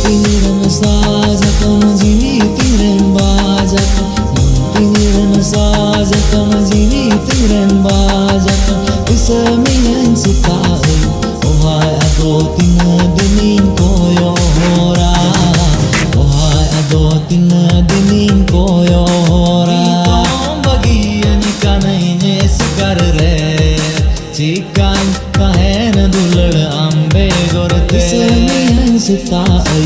Piniran sajatam jivitiren bajatam Piniran sajatam jivitiren bajatam Isamiyan sitai Ohai adotin dinin koyo hora Ohai adotin dinin koyo hora Bagiyan kanai sikar re Chikan kahen dulad ambe gorte Isamiyan sitai